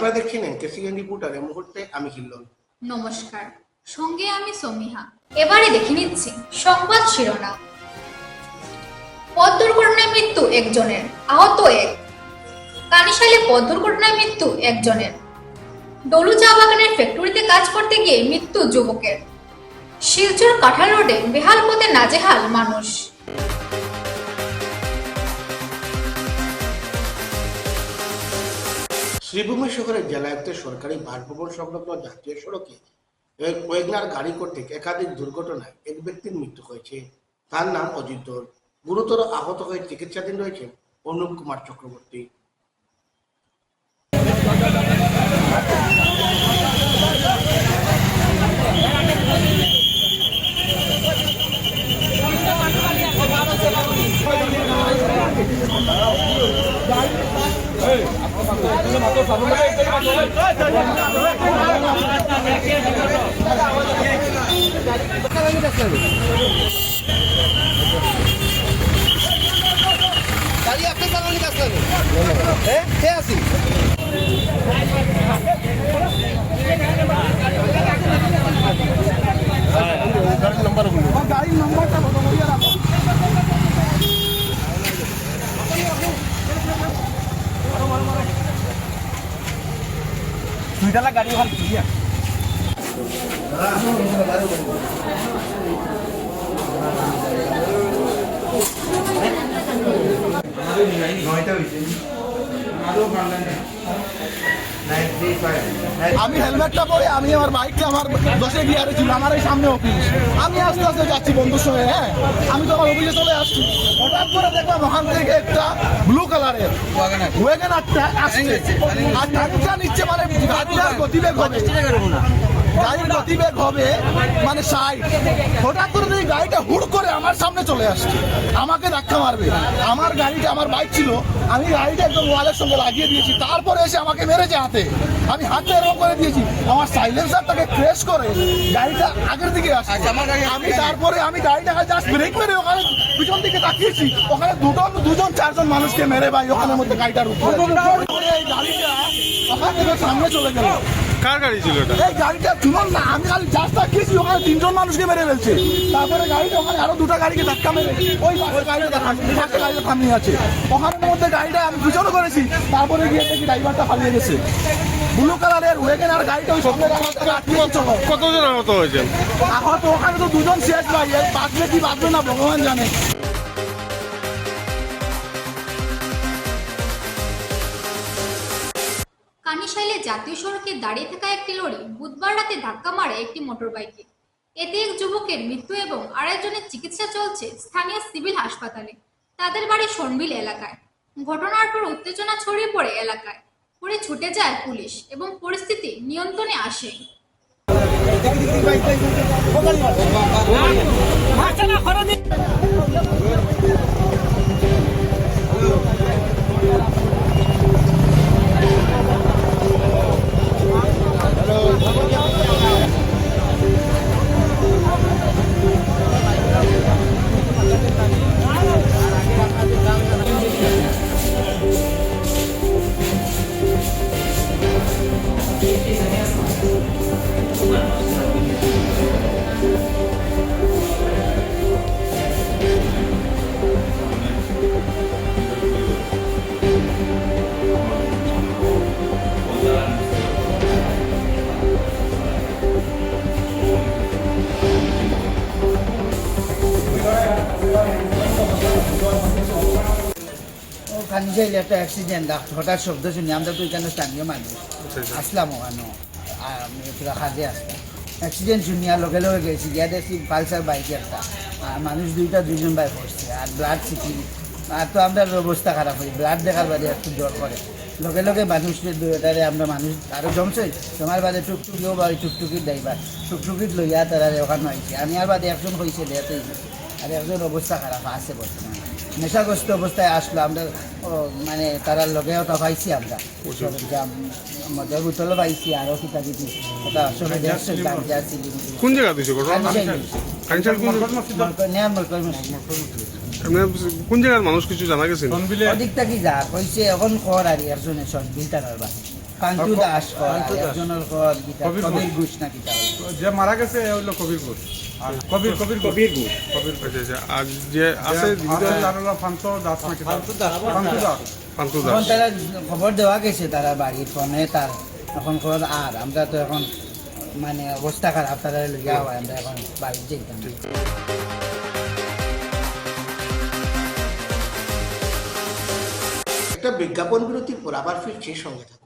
আপনারা দেখছেন KCN reporter. এই মুহূর্তে আমি হিল্লন। নমস্কার, সঙ্গে আমি সমীহা। এবারে দেখে নিচ্ছি সংবাদ শিরোনাম। পথ দুর্ঘটনায় মৃত্যু একজনের, আহত এক। কানিশালে পথ দুর্ঘটনায় মৃত্যু একজনের। ডলু চা বাগানের ফ্যাক্টরিতে কাজ করতে গিয়ে মৃত্যু যুবকের। শিলচর কাঁঠাল রোডে বেহাল পথে নাজেহাল মানুষ। শ্রীভূমি শহরের জেলায়ুক্তের সরকারি বাসভবন সংলগ্ন জাতীয় সড়কে ওয়েগনার গাড়ি কর্তৃক একাধিক দুর্ঘটনায় এক ব্যক্তির মৃত্যু হয়েছে। তার নাম অজিত দর। গুরুতর আহত হয়ে চিকিৎসাধীন রয়েছেন অনুপ কুমার চক্রবর্তী। গাড়ি ওখানে আমি হেলমেটটা পরে আমি আমার বাইকটা আমার 10 গিয়ারে ছিল, আমার এই সামনে অফিস। আমি আস্তে আস্তে যাচ্ছি বন্ধুর সঙ্গে। আমি তো আমার অফিসে চলে আসছি, হঠাৎ করে দেখলাম ওখান থেকে একটা ব্লু কালারের ওয়াগনারটা আসছে আর টানটা নিচ্ছে। মানে গাড়িটার গতিবেগ হবে, গাড়ির গতিবেগ হবে মানে 60। হঠাৎ করে দেখি গাড়িটা হুড় করে আমার সামনে চলে আসছে, আমাকে ধাক্কা মারবে। আমার গাড়িটা, আমার বাইক ছিল, আমি গাড়িটা একদম ওয়ালের সঙ্গে লাগিয়ে দিয়েছি। তারপরে এসে আমাকে মেরেছে হাতে, আমি হাতে এরকম করে দিয়েছি। আমার সাইলেন্সারটাকে ক্র্যাশ করে গাড়িটা আগের দিকে আসছে। আমি তারপরে আমি গাড়িটাকে জাস্ট ব্রেক মেরে ওখানে পিছন দিকে তাকিয়েছি, ওখানে দুজন চারজন মানুষকে মেরে ভাই ওখানের মধ্যে গাড়িটার উপরে এই গাড়িটা ওখান থেকে সামনে চলে গেল। কার গাড়ি ছিল এটা? এই গাড়িটা শুনুন না, আমি খালি জাস্ট তাকিয়েছি, ওখানে 3 জন মানুষকে মেরে ফেলছে। তারপরে গাড়িটা ওখানে আরো 2টা গাড়িকে ধাক্কা মেরে ওই গাড়িটা থামিয়ে আছে। ওখানের মধ্যে গাড়িটা আমি পিছনে করেছি, তারপরে গিয়ে দেখি ড্রাইভারটা পালিয়ে গেছে। ব্লু কালারের ওয়াগনার গাড়িটা ওই সামনে কতজন আহত হয়েছেন? আহত ওখানে তো 2 জন শেষ ভাই, বাঁচবে কি বাঁচবে না ভগবান জানে। কানিশাইলে জাতীয় সড়কে দাঁড়িয়ে থাকা একটি লরি বুধবার রাতে ধাক্কা মারে একটি মোটরবাইকে। এতে এক যুবকের মৃত্যু এবং আরেকজনের চিকিৎসা চলছে স্থানীয় সিভিল হাসপাতালে। তাদের বাড়ি শোনবিল এলাকায়। ঘটনার পর উত্তেজনা ছড়িয়ে পড়ে এলাকায়। পরে ছুটে যায় পুলিশ এবং পরিস্থিতি নিয়ন্ত্রণে আসে। কানিশাইলে একটা অ্যাক্সিডেন্ট, হঠাৎ শব্দ শুনি। আমরা তো এখানে স্থানীয় মানুষ আসলাম, ওখানে আমি পুরা কাজে আসলাম। অ্যাক্সিডেন্ট শুনিয়া লগে লগে গেছি, গিয়া দেখছি পালসার বাইক একটা, মানুষ 2জন বাইক পড়ছে আর ব্লাড ছিটি। আর তো আমরা অবস্থা খারাপ হই, ব্লাড দেখার বাদে একটু জ্বর করে। লগে লগে মানুষের দুটারে আমরা মানুষ আরও জমছে। তোমার বাদে টুকটুকিও বা ওই টুকটুকির ড্রাইভার টুকটুকিত লইয়া তারা ওখানে হয়েছে। আমি আর বাদে একজন হয়েছে দেয়াতেই, আর একজন অবস্থা খারাপ আছে বর্তমানে। নেশাগ্রস্ত অবস্থায় আসলো। আমরা মানে তারার লগেও তো পাইছি, আমরা মজার বোতলও পাইছি, আরও কিতা দিদি ওটা আসলে কোন জায়গা দিয়েছে কোন জায়গার মানুষ কিছু জানা গেছে? ওদিকটা কি যা কইছে এখন খর আর একজনের সব বিল টাকার বাকি পান্তু দাস একজনের ঘর গীতা কবির কবির ঘোষ না গীতা যে মারা গেছে এ হইলো কবির ঘোষ আর কবির কবির কবির ঘোষ কবির আচ্ছা আচ্ছা আর যে আছে তার হলো ফান্তু দাস নাকি ফান্তু দাস পান্তু এখন দাস তারা খবর দেওয়া গেছে তারা বাড়ির ফোনে তার এখন খবর আর আমরা তো এখন মানে অবস্থা খারাপ তারা লইয়া হয় আমরা এখন বাড়ির যেতাম একটা বিজ্ঞাপন বিরতির পর আবার ফিরছি, সঙ্গে থাকুন।